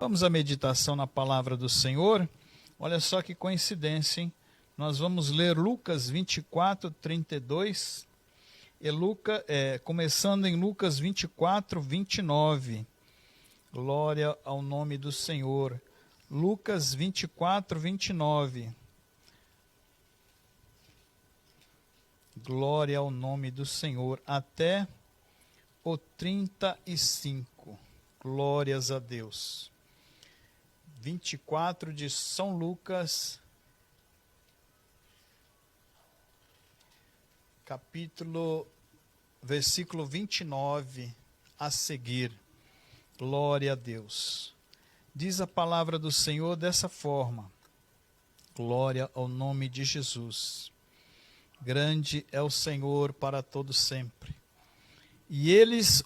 Vamos à meditação na palavra do Senhor. Olha só que coincidência, hein? Nós vamos ler Lucas 24, 32, começando em Lucas 24, 29. Glória ao nome do Senhor. Lucas 24, 29. Glória ao nome do Senhor. Até o 35. Glórias a Deus. 24 de São Lucas, versículo 29 a seguir. Glória a Deus. Diz a palavra do Senhor dessa forma. Glória ao nome de Jesus. Grande é o Senhor para todo sempre. E eles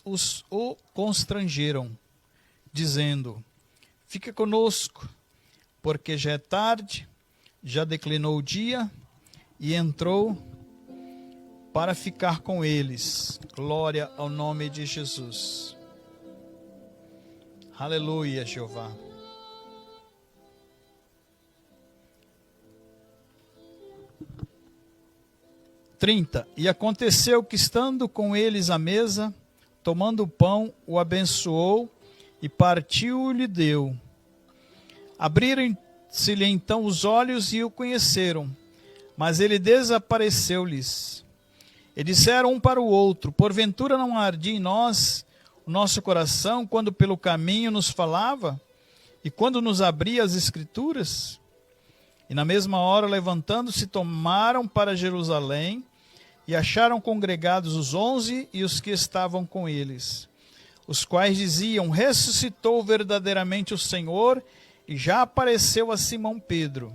o constrangeram, dizendo: fica conosco, porque já é tarde, já declinou o dia, e entrou para ficar com eles. Glória ao nome de Jesus. Aleluia, Jeová. E aconteceu que, estando com eles à mesa, tomando o pão, o abençoou e partiu-lhe deu. Abriram-se-lhe então os olhos e o conheceram, mas ele desapareceu-lhes. E disseram um para o outro: porventura não ardia em nós o nosso coração, quando pelo caminho nos falava, e quando nos abria as Escrituras? E na mesma hora, levantando-se, tomaram para Jerusalém, e acharam congregados os 11 e os que estavam com eles, os quais diziam: ressuscitou verdadeiramente o Senhor, e já apareceu a Simão Pedro.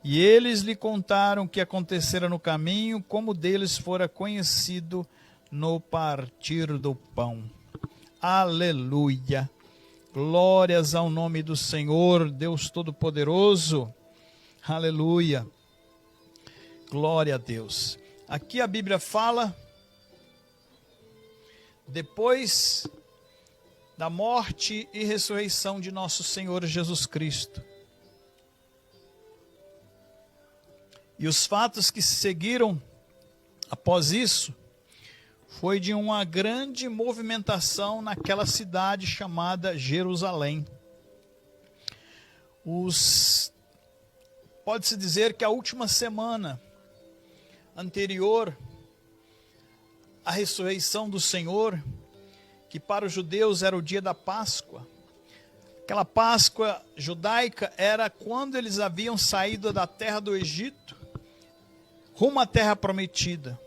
E eles lhe contaram o que acontecera no caminho, como deles fora conhecido no partir do pão. Aleluia! Glórias ao nome do Senhor, Deus Todo-Poderoso. Aleluia! Glória a Deus. Aqui a Bíblia fala, depois da morte e ressurreição de nosso Senhor Jesus Cristo. E os fatos que se seguiram após isso foi de uma grande movimentação naquela cidade chamada Jerusalém. Pode-se dizer que a última semana anterior à ressurreição do Senhor, que para os judeus era o dia da Páscoa. Aquela Páscoa judaica era quando eles haviam saído da terra do Egito, rumo à terra prometida.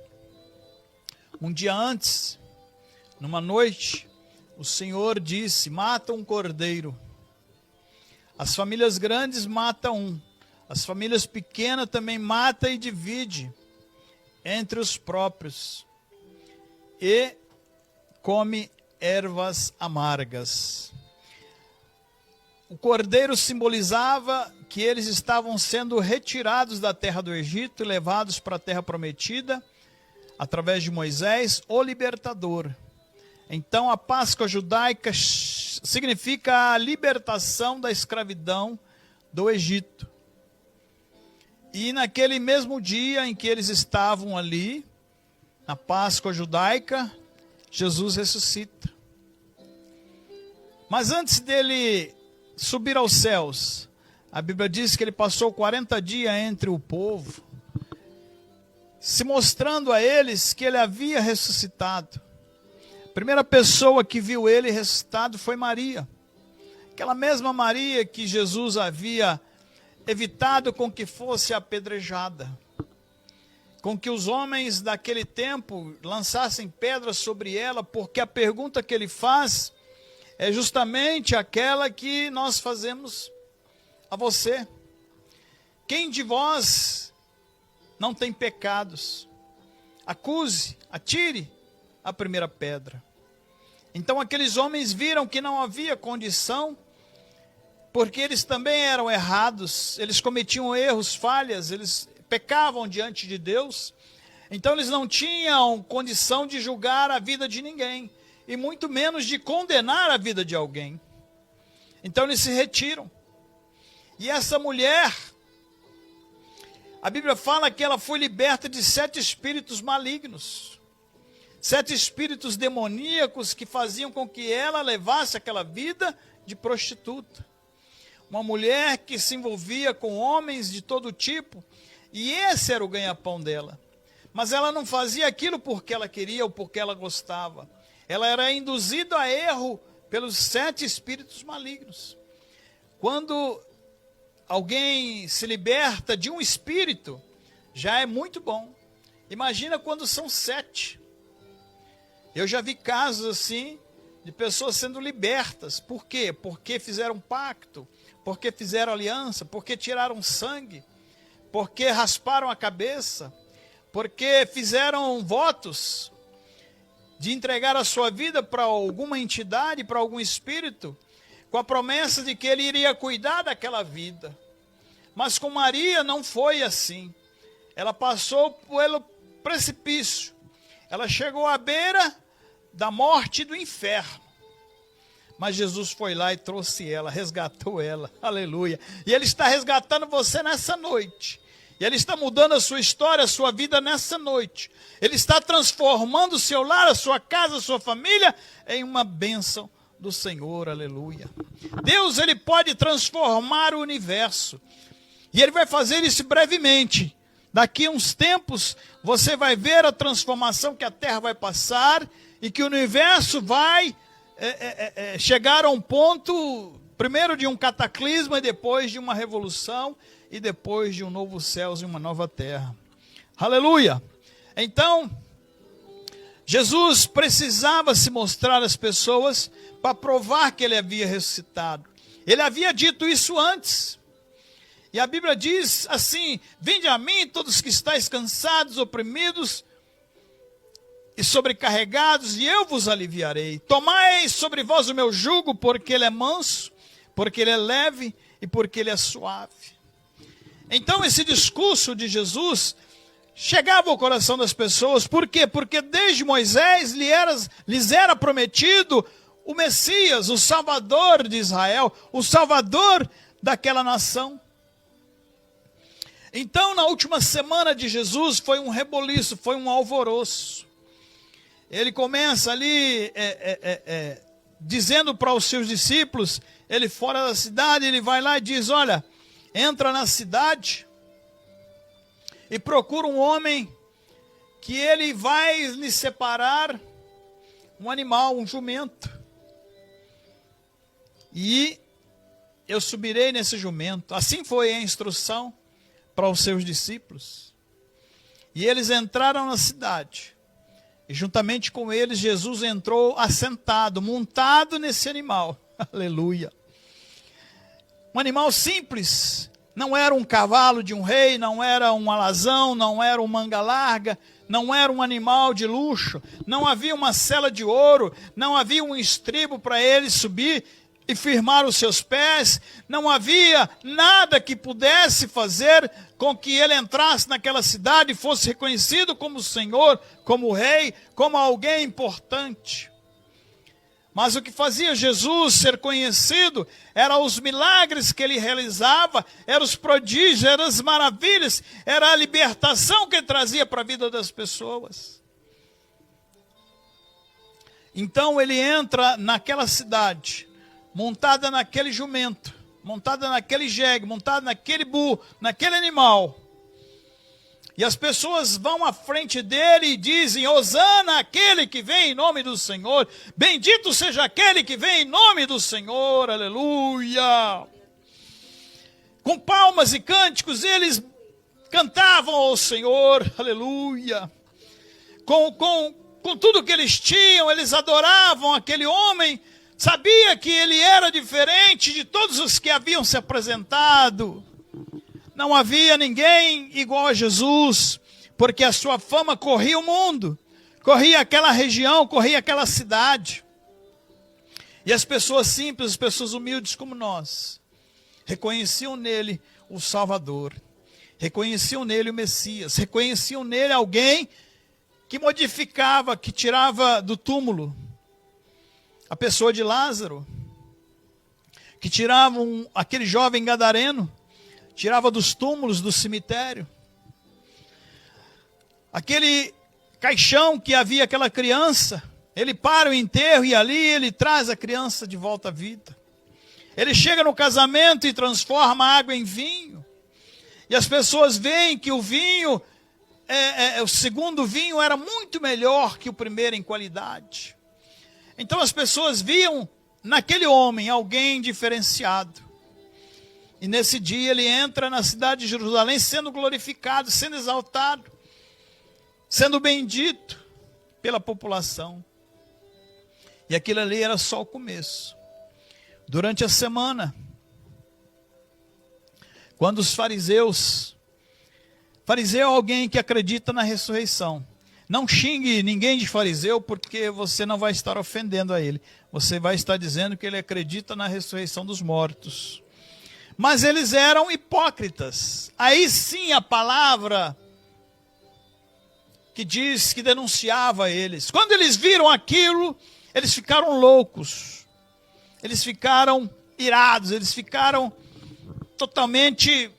Um dia antes, numa noite, o Senhor disse: mata um cordeiro. As famílias grandes matam um, as famílias pequenas também mata e divide entre os próprios, e come ervas amargas. O cordeiro simbolizava que eles estavam sendo retirados da terra do Egito e levados para a terra prometida, através de Moisés, o libertador. Então a Páscoa judaica significa a libertação da escravidão do Egito. E naquele mesmo dia em que eles estavam ali, na Páscoa judaica, Jesus ressuscita. Mas antes dele subir aos céus, a Bíblia diz que ele passou 40 dias entre o povo, se mostrando a eles que ele havia ressuscitado. A primeira pessoa que viu ele ressuscitado foi Maria. Aquela mesma Maria que Jesus havia evitado com que fosse apedrejada, com que os homens daquele tempo lançassem pedras sobre ela, porque a pergunta que ele faz é justamente aquela que nós fazemos a você: quem de vós não tem pecados? Acuse, atire a primeira pedra. Então aqueles homens viram que não havia condição, porque eles também eram errados, eles cometiam erros, falhas, eles pecavam diante de Deus. Então eles não tinham condição de julgar a vida de ninguém, e muito menos de condenar a vida de alguém. Então eles se retiram. E essa mulher, a Bíblia fala que ela foi liberta de 7 espíritos malignos. 7 espíritos demoníacos que faziam com que ela levasse aquela vida de prostituta. Uma mulher que se envolvia com homens de todo tipo, e esse era o ganha-pão dela. Mas ela não fazia aquilo porque ela queria ou porque ela gostava. Ela era induzida a erro pelos 7 espíritos malignos. Quando alguém se liberta de um espírito, já é muito bom. Imagina quando são 7. Eu já vi casos assim, de pessoas sendo libertas. Por quê? Porque fizeram pacto, porque fizeram aliança, porque tiraram sangue, porque rasparam a cabeça, porque fizeram votos de entregar a sua vida para alguma entidade, para algum espírito, com a promessa de que ele iria cuidar daquela vida. Mas com Maria não foi assim. Ela passou pelo precipício. Ela chegou à beira da morte e do inferno. Mas Jesus foi lá e trouxe ela, resgatou ela. Aleluia. E Ele está resgatando você nessa noite. E Ele está mudando a sua história, a sua vida nessa noite. Ele está transformando o seu lar, a sua casa, a sua família em uma bênção do Senhor. Aleluia. Deus, Ele pode transformar o universo. E Ele vai fazer isso brevemente. Daqui a uns tempos, você vai ver a transformação que a Terra vai passar e que o universo vai chegar a um ponto, primeiro de um cataclisma, e depois de uma revolução, e depois de um novo céu e uma nova terra. Aleluia! Então, Jesus precisava se mostrar às pessoas para provar que Ele havia ressuscitado. Ele havia dito isso antes. E a Bíblia diz assim: vinde a mim todos que estáis cansados, oprimidos e sobrecarregados, e eu vos aliviarei. Tomai sobre vós o meu jugo, porque ele é manso, porque ele é leve e porque ele é suave. Então esse discurso de Jesus chegava ao coração das pessoas. Por quê? Porque desde Moisés lhes era prometido o Messias, o Salvador de Israel, o Salvador daquela nação. Então, na última semana de Jesus, foi um reboliço, foi um alvoroço. Ele começa ali dizendo para os seus discípulos, ele fora da cidade, ele vai lá e diz: olha, entra na cidade e procura um homem que ele vai lhe separar um animal, um jumento. E eu subirei nesse jumento. Assim foi a instrução para os seus discípulos. E eles entraram na cidade. E juntamente com eles, Jesus entrou assentado, montado nesse animal. Aleluia. Um animal simples. Não era um cavalo de um rei, não era um alazão, não era um manga larga, não era um animal de luxo. Não havia uma sela de ouro, não havia um estribo para ele subir e firmar os seus pés. Não havia nada que pudesse fazer com que ele entrasse naquela cidade e fosse reconhecido como Senhor, como Rei, como alguém importante. Mas o que fazia Jesus ser conhecido eram os milagres que ele realizava, eram os prodígios, eram as maravilhas, era a libertação que ele trazia para a vida das pessoas. Então ele entra naquela cidade, montada naquele jumento, montada naquele jegue, montada naquele burro, naquele animal. E as pessoas vão à frente dele e dizem: Hosana, aquele que vem em nome do Senhor. Bendito seja aquele que vem em nome do Senhor. Aleluia. Com palmas e cânticos eles cantavam ao Senhor. Aleluia. Com tudo que eles tinham, eles adoravam aquele homem. Sabia que ele era diferente de todos os que haviam se apresentado. Não havia ninguém igual a Jesus, porque a sua fama corria o mundo, corria aquela região, corria aquela cidade. E as pessoas simples, as pessoas humildes como nós, reconheciam nele o Salvador, reconheciam nele o Messias, reconheciam nele alguém que modificava, que tirava do túmulo a pessoa de Lázaro, que tiravam aquele jovem gadareno, tirava dos túmulos do cemitério. Aquele caixão que havia aquela criança, ele para o enterro e ali ele traz a criança de volta à vida. Ele chega no casamento e transforma a água em vinho. E as pessoas veem que o vinho, o segundo vinho era muito melhor que o primeiro em qualidade. Então as pessoas viam naquele homem alguém diferenciado. E nesse dia ele entra na cidade de Jerusalém sendo glorificado, sendo exaltado, sendo bendito pela população. E aquilo ali era só o começo. Durante a semana, quando os fariseus, fariseu é alguém que acredita na ressurreição. Não xingue ninguém de fariseu, porque você não vai estar ofendendo a ele. Você vai estar dizendo que ele acredita na ressurreição dos mortos. Mas eles eram hipócritas. Aí sim a palavra que diz, que denunciava eles. Quando eles viram aquilo, eles ficaram loucos. Eles ficaram irados, eles ficaram totalmente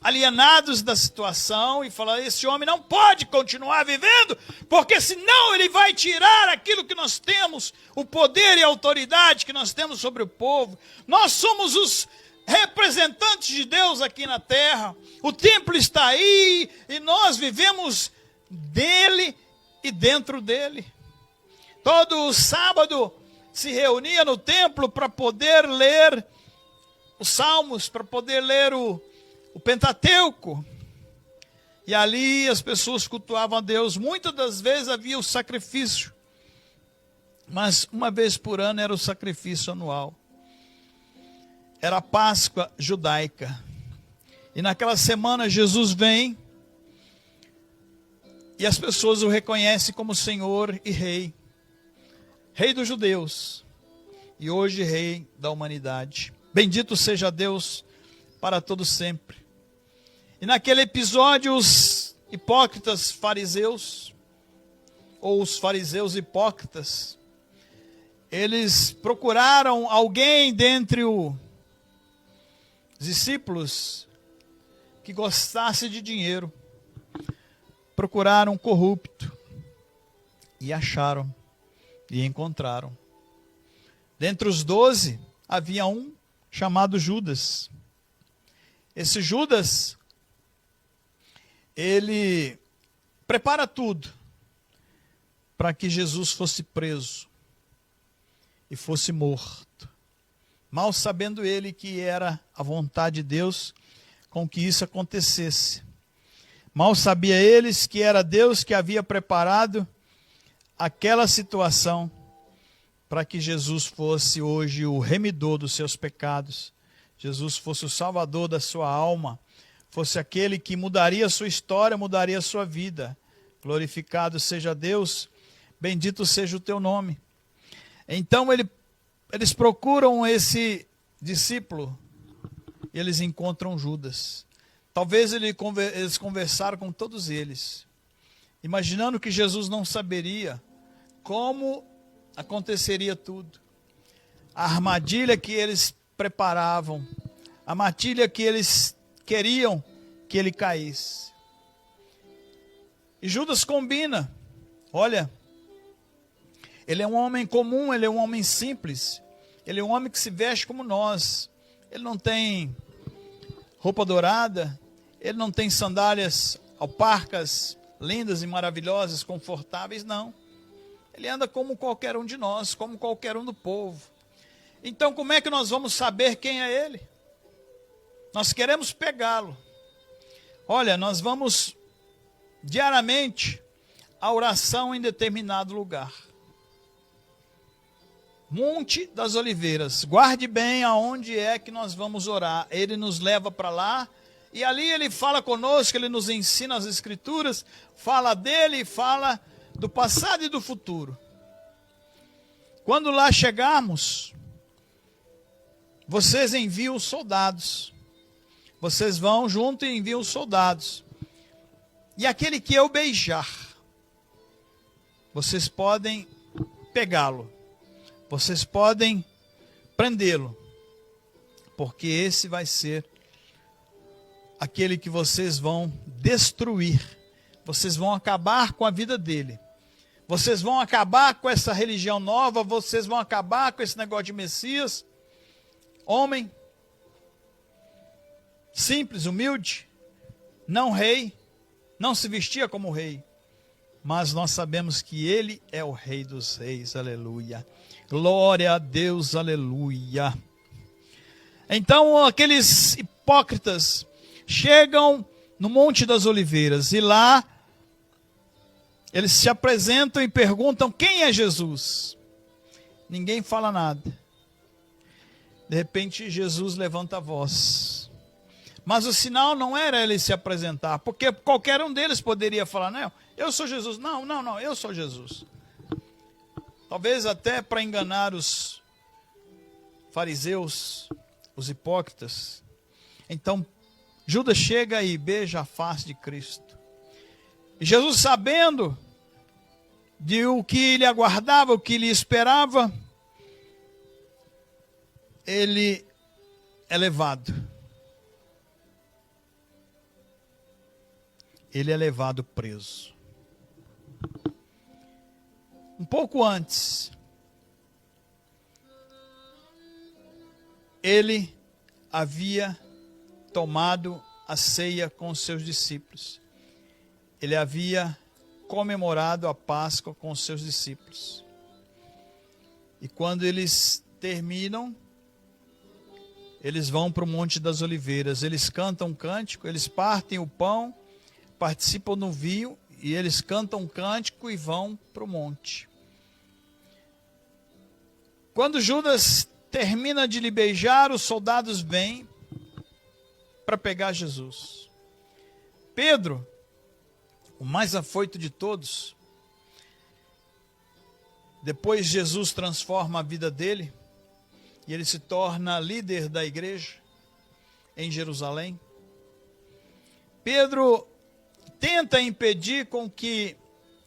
alienados da situação e falaram: esse homem não pode continuar vivendo, porque senão ele vai tirar aquilo que nós temos, o poder e a autoridade que nós temos sobre o povo. Nós somos os representantes de Deus aqui na terra, o templo está aí e nós vivemos dele e dentro dele. Todo sábado se reunia no templo para poder ler os salmos, para poder ler o Pentateuco. E ali as pessoas cultuavam a Deus. Muitas das vezes havia o sacrifício, mas uma vez por ano era o sacrifício anual. Era a Páscoa judaica. E naquela semana Jesus vem e as pessoas o reconhecem como Senhor e Rei. Rei dos judeus e hoje Rei da humanidade. Bendito seja Deus para todo sempre. E naquele episódio os hipócritas fariseus, ou os fariseus hipócritas, eles procuraram alguém dentre os discípulos que gostasse de dinheiro. Procuraram um corrupto e acharam e encontraram. Dentre os 12 havia um chamado Judas. Esse Judas, ele prepara tudo para que Jesus fosse preso e fosse morto. Mal sabendo ele que era a vontade de Deus com que isso acontecesse. Mal sabia eles que era Deus que havia preparado aquela situação para que Jesus fosse hoje o remidor dos seus pecados. Jesus fosse o salvador da sua alma, fosse aquele que mudaria a sua história, mudaria a sua vida. Glorificado seja Deus, bendito seja o teu nome. Então eles procuram esse discípulo e eles encontram Judas. Talvez eles conversaram com todos eles, imaginando que Jesus não saberia como aconteceria tudo. A armadilha que eles preparavam, a armadilha que eles queriam que ele caísse. E Judas combina. Olha, ele é um homem comum, ele é um homem simples, ele é um homem que se veste como nós. Ele não tem roupa dourada, ele não tem sandálias alparcas, lindas e maravilhosas, confortáveis, não. Ele anda como qualquer um de nós, como qualquer um do povo. Então, como é que nós vamos saber quem é ele? Nós queremos pegá-lo. Olha, nós vamos diariamente à oração em determinado lugar. Monte das Oliveiras. Guarde bem aonde é que nós vamos orar. Ele nos leva para lá e ali ele fala conosco, ele nos ensina as Escrituras, fala dele, fala do passado e do futuro. Quando lá chegarmos, vocês enviam soldados. Vocês vão junto e enviam soldados. E aquele que eu beijar, vocês podem pegá-lo. Vocês podem prendê-lo. porque esse vai ser aquele que vocês vão destruir. Vocês vão acabar com a vida dele. Vocês vão acabar com essa religião nova, vocês vão acabar com esse negócio de Messias. Homem, simples, humilde, não rei, não se vestia como rei. Mas nós sabemos que ele é o Rei dos Reis, aleluia. Glória a Deus, aleluia. Então aqueles hipócritas chegam no Monte das Oliveiras e lá eles se apresentam e perguntam quem é Jesus. Ninguém fala nada. De repente Jesus levanta a voz. Mas o sinal não era ele se apresentar, porque qualquer um deles poderia falar, não, eu sou Jesus. Não, eu sou Jesus. Talvez até para enganar os fariseus, os hipócritas. Então, Judas chega e beija a face de Cristo. E Jesus, sabendo de o que lhe aguardava, o que lhe esperava, ele é levado. Ele é levado preso. Um pouco antes, ele havia tomado a ceia com os seus discípulos. Ele havia comemorado a Páscoa com os seus discípulos. E quando eles terminam, eles vão para o Monte das Oliveiras. Eles cantam um cântico, eles partem o pão, participam do vinho, e eles cantam um cântico e vão para o monte. Quando Judas termina de lhe beijar, os soldados vêm para pegar Jesus. Pedro, o mais afoito de todos, depois Jesus transforma a vida dele, e ele se torna líder da igreja em Jerusalém. Pedro tenta impedir com que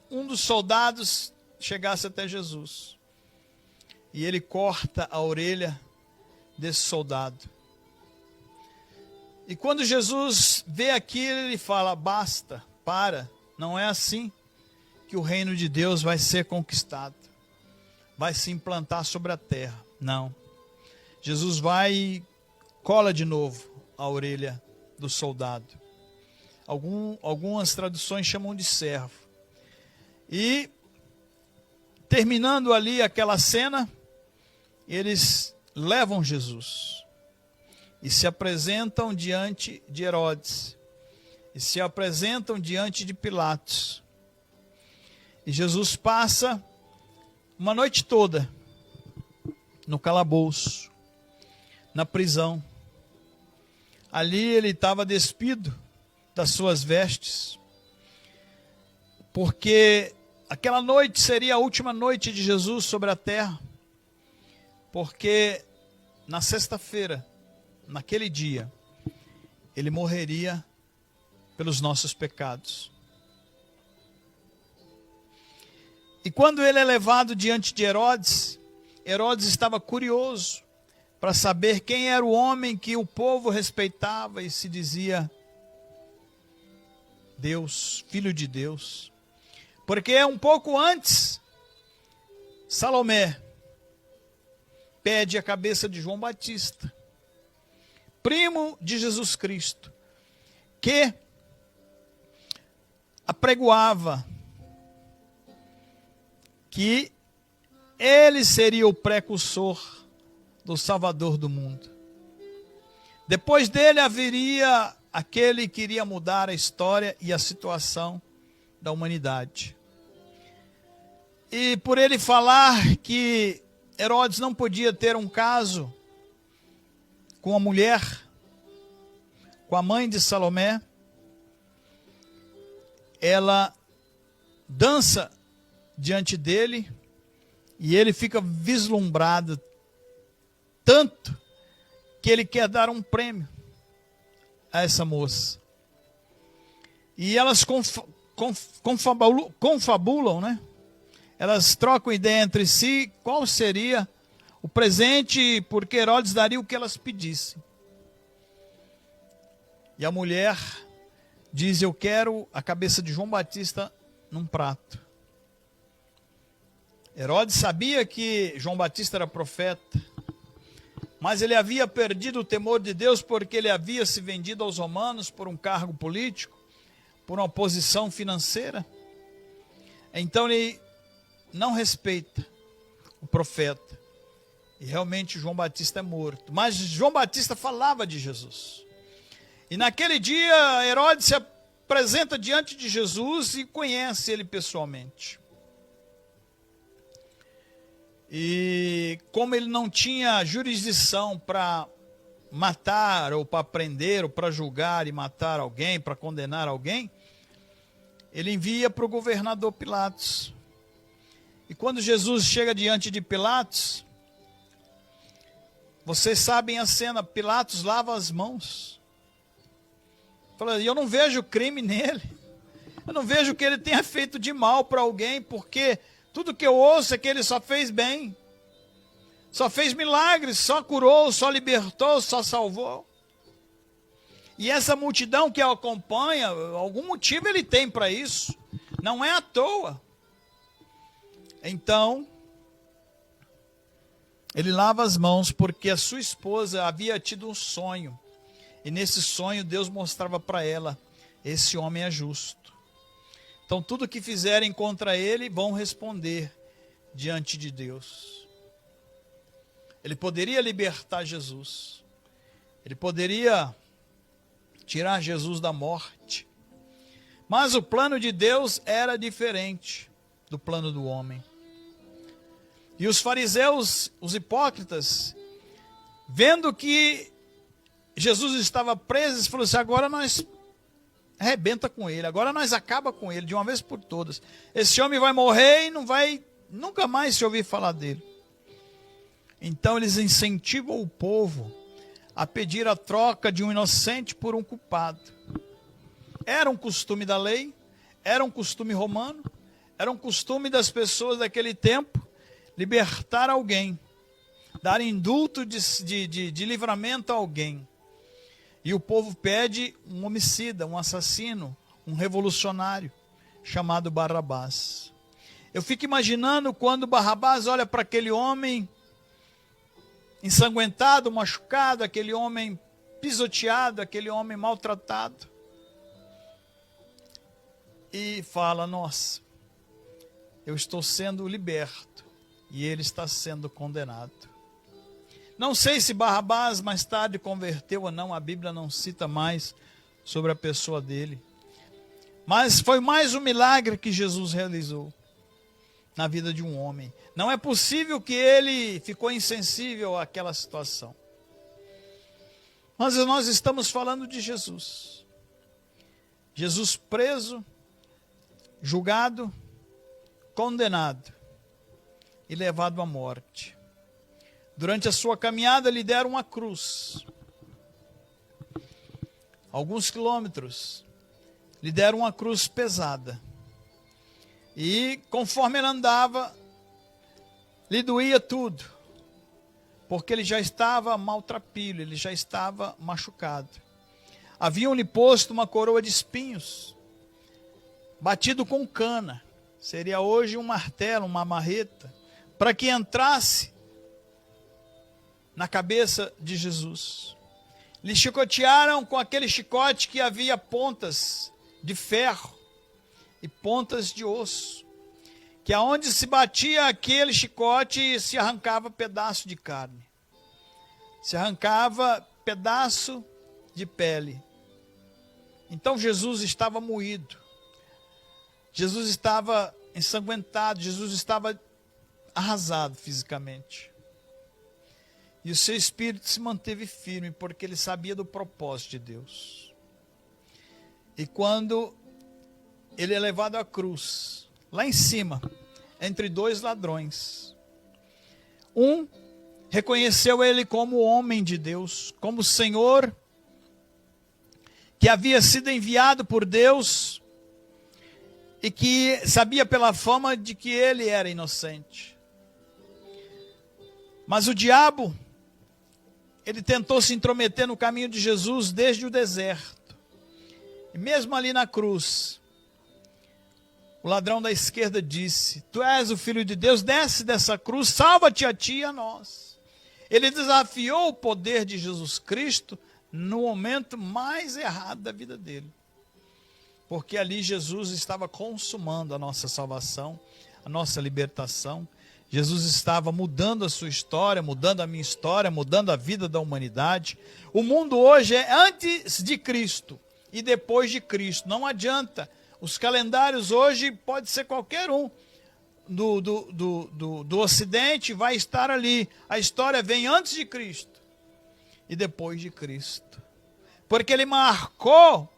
um dos soldados chegasse até Jesus. E ele corta a orelha desse soldado. E quando Jesus vê aquilo, ele fala, basta, para, não é assim que o reino de Deus vai ser conquistado. Vai se implantar sobre a terra. Não. Jesus vai e cola de novo a orelha do soldado. Algumas traduções chamam de servo. E, terminando ali aquela cena, eles levam Jesus e se apresentam diante de Herodes, e se apresentam diante de Pilatos. E Jesus passa uma noite toda no calabouço, na prisão. Ali ele estava despido das suas vestes, porque aquela noite seria a última noite de Jesus sobre a terra, porque na sexta-feira, naquele dia, ele morreria pelos nossos pecados. E quando ele é levado diante de Herodes, Herodes estava curioso para saber quem era o homem que o povo respeitava e se dizia Deus, Filho de Deus. Porque um pouco antes, Salomé pede a cabeça de João Batista, primo de Jesus Cristo, que apregoava que ele seria o precursor do Salvador do mundo. Depois dele haveria aquele que iria mudar a história e a situação da humanidade. E por ele falar que Herodes não podia ter um caso com a mulher, com a mãe de Salomé, ela dança diante dele e ele fica vislumbrado tanto que ele quer dar um prêmio a essa moça. E elas confabulam, né? Elas trocam ideia entre si qual seria o presente, porque Herodes daria o que elas pedissem. E a mulher diz: eu quero a cabeça de João Batista num prato. Herodes sabia que João Batista era profeta, mas ele havia perdido o temor de Deus porque ele havia se vendido aos romanos por um cargo político, por uma posição financeira. Então ele não respeita o profeta. E realmente João Batista é morto. Mas João Batista falava de Jesus. E naquele dia Herodes se apresenta diante de Jesus e conhece ele pessoalmente. E como ele não tinha jurisdição para matar, ou para prender, ou para julgar e matar alguém, para condenar alguém, ele envia para o governador Pilatos. E quando Jesus chega diante de Pilatos, vocês sabem a cena, Pilatos lava as mãos. Fala: eu não vejo crime nele, eu não vejo que ele tenha feito de mal para alguém, porque tudo que eu ouço é que ele só fez bem, só fez milagres, só curou, só libertou, só salvou. E essa multidão que o acompanha, algum motivo ele tem para isso, não é à toa. Então, ele lava as mãos porque a sua esposa havia tido um sonho. E nesse sonho Deus mostrava para ela: esse homem é justo. Então tudo que fizerem contra ele vão responder diante de Deus. Ele poderia libertar Jesus. Ele poderia tirar Jesus da morte. Mas o plano de Deus era diferente do plano do homem. E os fariseus, os hipócritas, vendo que Jesus estava preso, eles falaram assim: agora nós arrebenta com ele, agora nós acaba com ele de uma vez por todas. Esse homem vai morrer e não vai nunca mais se ouvir falar dele. Então eles incentivam o povo a pedir a troca de um inocente por um culpado. Era um costume da lei, era um costume romano, era um costume das pessoas daquele tempo libertar alguém, dar indulto de livramento a alguém. E o povo pede um homicida, um assassino, um revolucionário, chamado Barrabás. Eu fico imaginando quando Barrabás olha para aquele homem ensanguentado, machucado, aquele homem pisoteado, aquele homem maltratado, e fala: nossa, eu estou sendo liberto e ele está sendo condenado. Não sei se Barrabás mais tarde converteu ou não, a Bíblia não cita mais sobre a pessoa dele. Mas foi mais um milagre que Jesus realizou na vida de um homem. Não é possível que ele ficou insensível àquela situação. Mas nós estamos falando de Jesus. Jesus preso, julgado, condenado e levado à morte. Durante a sua caminhada, lhe deram uma cruz. Alguns quilômetros, lhe deram uma cruz pesada. E conforme ele andava, lhe doía tudo. Porque ele já estava maltrapilho, ele já estava machucado. Haviam-lhe posto uma coroa de espinhos, batido com cana. Seria hoje um martelo, uma marreta, para que entrasse na cabeça de Jesus. Lhe chicotearam com aquele chicote que havia pontas de ferro e pontas de osso, que aonde se batia aquele chicote se arrancava pedaço de carne, se arrancava pedaço de pele. Então Jesus estava moído, Jesus estava ensanguentado, Jesus estava arrasado fisicamente. E o seu espírito se manteve firme, porque ele sabia do propósito de Deus. E quando ele é levado à cruz, lá em cima, entre dois ladrões, um reconheceu ele como homem de Deus, como Senhor, que havia sido enviado por Deus, e que sabia pela fama de que ele era inocente. Mas o diabo, ele tentou se intrometer no caminho de Jesus desde o deserto. E mesmo ali na cruz, o ladrão da esquerda disse: tu és o Filho de Deus, desce dessa cruz, salva-te a ti e a nós. Ele desafiou o poder de Jesus Cristo no momento mais errado da vida dele. Porque ali Jesus estava consumando a nossa salvação, a nossa libertação. Jesus estava mudando a sua história, mudando a minha história, mudando a vida da humanidade. O mundo hoje é antes de Cristo e depois de Cristo. Não adianta. Os calendários hoje pode ser qualquer um do Ocidente, vai estar ali. A história vem antes de Cristo e depois de Cristo. Porque ele marcou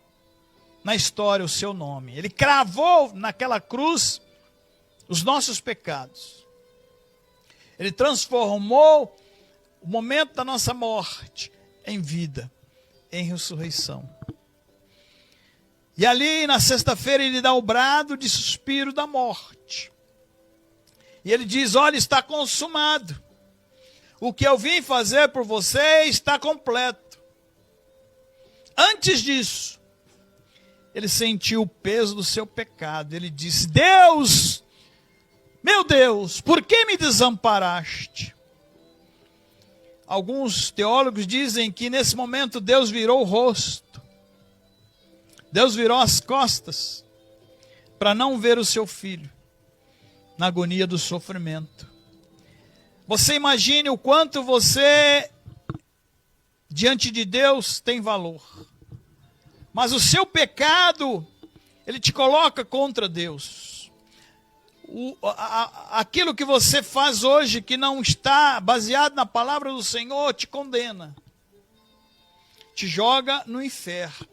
na história o seu nome. Ele cravou naquela cruz os nossos pecados. Ele transformou o momento da nossa morte em vida, em ressurreição. E ali na sexta-feira ele dá o brado de suspiro da morte. E ele diz: olha, está consumado. O que eu vim fazer por você está completo. Antes disso, ele sentiu o peso do seu pecado. Ele disse: Deus, meu Deus, por que me desamparaste? Alguns teólogos dizem que nesse momento Deus virou o rosto. Deus virou as costas para não ver o seu filho na agonia do sofrimento. Você imagine o quanto você, diante de Deus, tem valor. Mas o seu pecado, ele te coloca contra Deus. Aquilo que você faz hoje, que não está baseado na palavra do Senhor, te condena. Te joga no inferno.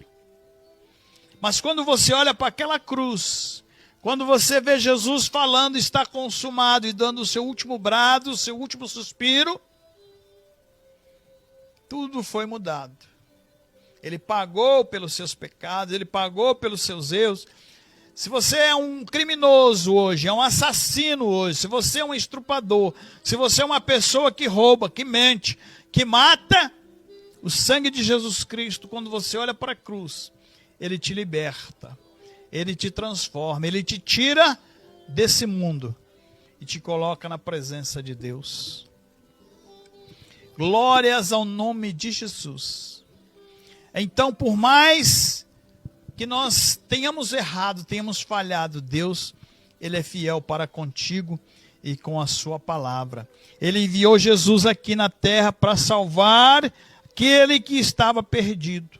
Mas quando você olha para aquela cruz, quando você vê Jesus falando, está consumado, e dando o seu último brado, o seu último suspiro, tudo foi mudado. Ele pagou pelos seus pecados, ele pagou pelos seus erros. Se você é um criminoso hoje, é um assassino hoje, se você é um estrupador, se você é uma pessoa que rouba, que mente, que mata, o sangue de Jesus Cristo, quando você olha para a cruz, ele te liberta, ele te transforma, ele te tira desse mundo e te coloca na presença de Deus. Glórias ao nome de Jesus. Então, por mais que nós tenhamos errado, tenhamos falhado, Deus, ele é fiel para contigo e com a sua palavra. Ele enviou Jesus aqui na terra para salvar aquele que estava perdido.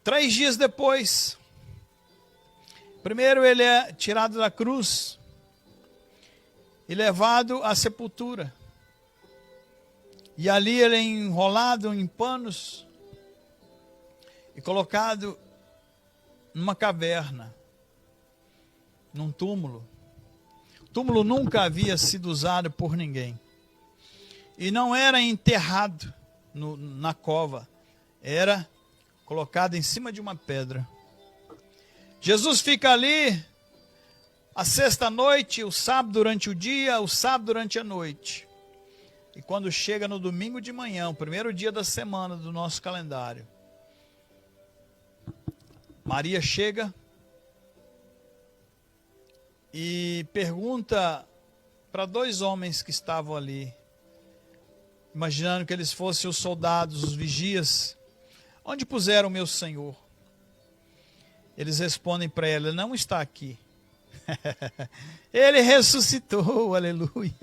3 dias depois, primeiro ele é tirado da cruz e levado à sepultura. E ali ele é enrolado em panos e colocado numa caverna, num túmulo. O túmulo nunca havia sido usado por ninguém. E não era enterrado na cova, era colocado em cima de uma pedra. Jesus fica ali a sexta noite, o sábado durante o dia, o sábado durante a noite. E quando chega no domingo de manhã, o primeiro dia da semana do nosso calendário, Maria chega e pergunta para 2 homens que estavam ali, imaginando que eles fossem os soldados, os vigias: onde puseram o meu Senhor? Eles respondem para ela: não está aqui. Ele ressuscitou, aleluia.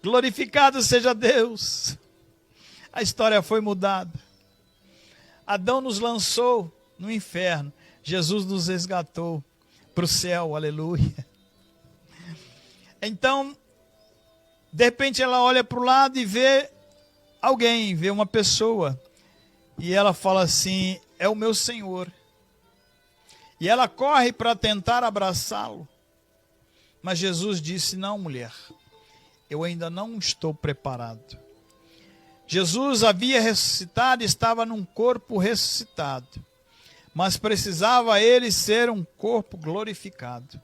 Glorificado seja Deus. A história foi mudada. Adão nos lançou no inferno, Jesus nos resgatou para o céu, aleluia. Então, de repente ela olha para o lado e vê alguém, vê uma pessoa, e ela fala assim: é o meu Senhor. E ela corre para tentar abraçá-lo, mas Jesus disse: não, mulher, eu ainda não estou preparado. Jesus havia ressuscitado, estava num corpo ressuscitado, mas precisava ele ser um corpo glorificado.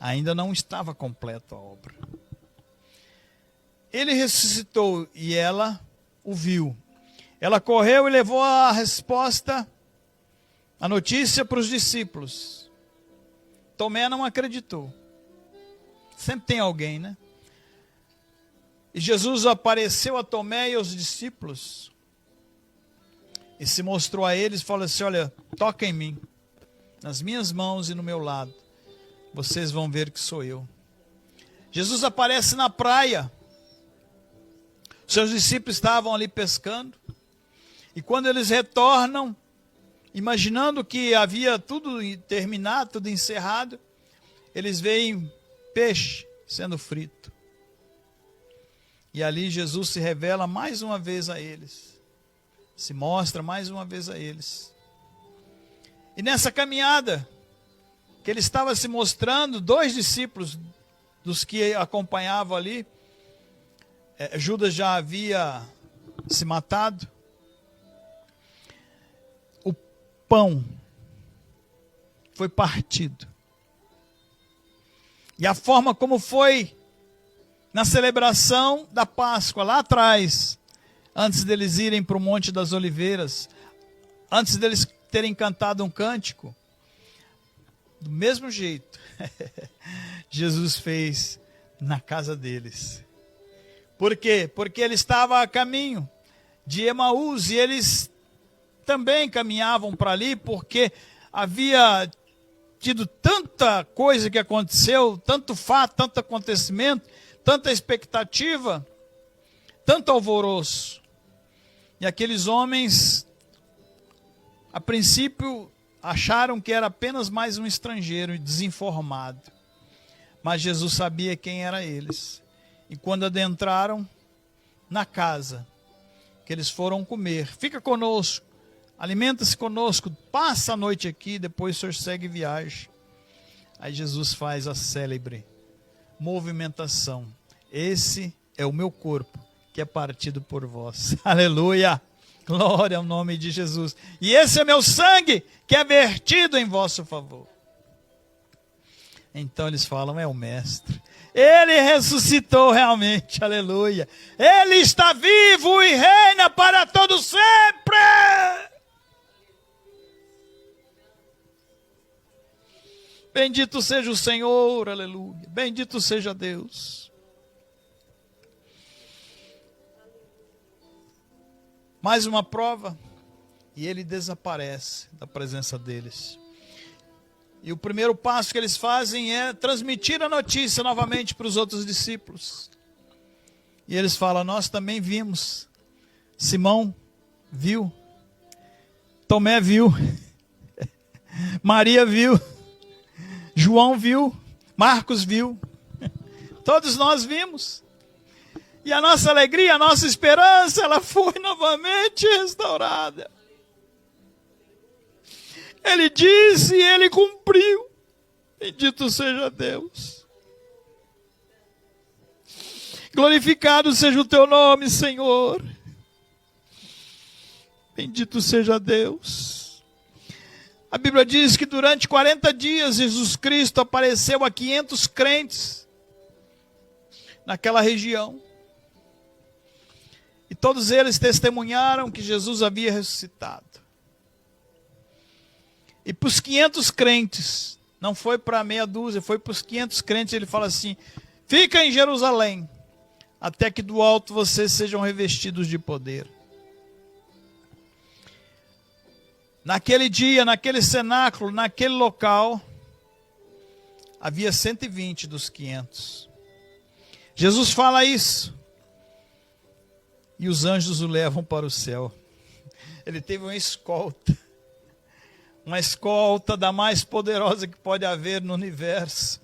Ainda não estava completa a obra. Ele ressuscitou e ela o viu. Ela correu e levou a resposta, a notícia para os discípulos. Tomé não acreditou. Sempre tem alguém, né? E Jesus apareceu a Tomé e aos discípulos e se mostrou a eles e falou assim: olha, toca em mim, nas minhas mãos e no meu lado. Vocês vão ver que sou eu. Jesus aparece na praia. Seus discípulos estavam ali pescando. E quando eles retornam, imaginando que havia tudo terminado, tudo encerrado, eles veem peixe sendo frito. E ali Jesus se revela mais uma vez a eles. Se mostra mais uma vez a eles. E nessa caminhada, que ele estava se mostrando, 2 discípulos dos que acompanhavam ali, Judas já havia se matado. O pão foi partido. E a forma como foi na celebração da Páscoa, lá atrás, antes deles irem para o Monte das Oliveiras, antes deles terem cantado um cântico, do mesmo jeito, Jesus fez na casa deles. Por quê? Porque ele estava a caminho de Emaús e eles também caminhavam para ali, porque havia tido tanta coisa que aconteceu, tanto fato, tanto acontecimento, tanta expectativa, tanto alvoroço. E aqueles homens, a princípio, acharam que era apenas mais um estrangeiro desinformado. Mas Jesus sabia quem eram eles. E quando adentraram na casa, que eles foram comer, fica conosco, alimenta-se conosco, passa a noite aqui, depois o senhor segue viagem. Aí Jesus faz a célebre movimentação: esse é o meu corpo, que é partido por vós. Aleluia! Glória ao nome de Jesus. E esse é meu sangue, que é vertido em vosso favor. Então eles falam: é o Mestre. Ele ressuscitou realmente, aleluia. Ele está vivo e reina para todo sempre. Bendito seja o Senhor, aleluia. Bendito seja Deus. Mais uma prova, e ele desaparece da presença deles. E o primeiro passo que eles fazem é transmitir a notícia novamente para os outros discípulos. E eles falam: nós também vimos. Simão viu. Tomé viu. Maria viu. João viu. Marcos viu. Todos nós vimos. E a nossa alegria, a nossa esperança, ela foi novamente restaurada. Ele disse e ele cumpriu. Bendito seja Deus. Glorificado seja o teu nome, Senhor. Bendito seja Deus. A Bíblia diz que durante 40 dias Jesus Cristo apareceu a 500 crentes naquela região. E todos eles testemunharam que Jesus havia ressuscitado. E para os 500 crentes, não foi para meia dúzia, foi para os 500 crentes, ele fala assim: fica em Jerusalém, até que do alto vocês sejam revestidos de poder. Naquele dia, naquele cenáculo, naquele local, havia 120 dos 500. Jesus fala isso. E os anjos o levam para o céu. Ele teve uma escolta da mais poderosa que pode haver no universo.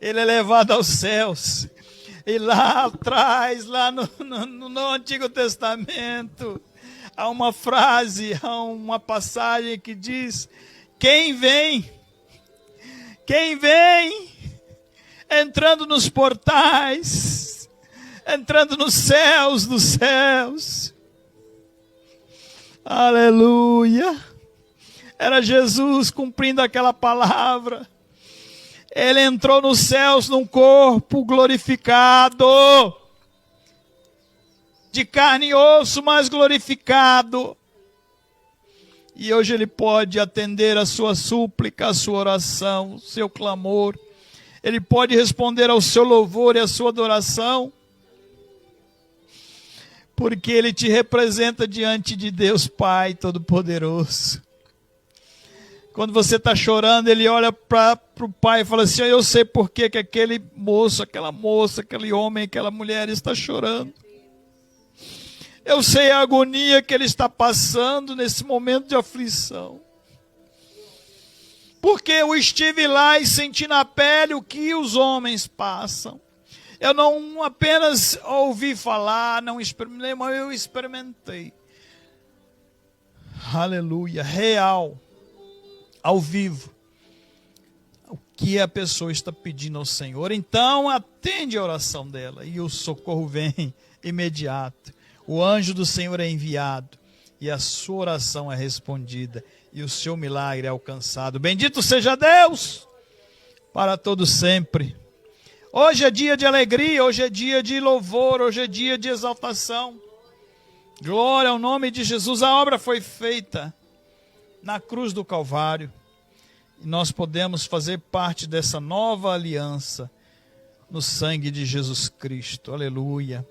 Ele é levado aos céus. E lá atrás, lá no Antigo Testamento, há uma frase, há uma passagem que diz: quem vem entrando nos portais, entrando nos céus dos céus. Aleluia. Era Jesus cumprindo aquela palavra. Ele entrou nos céus num corpo glorificado, de carne e osso, mas glorificado. E hoje Ele pode atender a sua súplica, a sua oração, o seu clamor. Ele pode responder ao seu louvor e à sua adoração, porque Ele te representa diante de Deus Pai Todo-Poderoso. Quando você está chorando, Ele olha para o Pai e fala assim: eu sei por que aquele moço, aquela moça, aquele homem, aquela mulher está chorando. Eu sei a agonia que ele está passando nesse momento de aflição. Porque eu estive lá e senti na pele o que os homens passam. Eu não apenas ouvi falar, não experimentei, mas eu experimentei. Aleluia, real, ao vivo. O que a pessoa está pedindo ao Senhor. Então atende a oração dela e o socorro vem imediato. O anjo do Senhor é enviado e a sua oração é respondida e o seu milagre é alcançado. Bendito seja Deus para todo sempre. Hoje é dia de alegria, hoje é dia de louvor, hoje é dia de exaltação. Glória ao nome de Jesus. A obra foi feita na cruz do Calvário e nós podemos fazer parte dessa nova aliança no sangue de Jesus Cristo. Aleluia.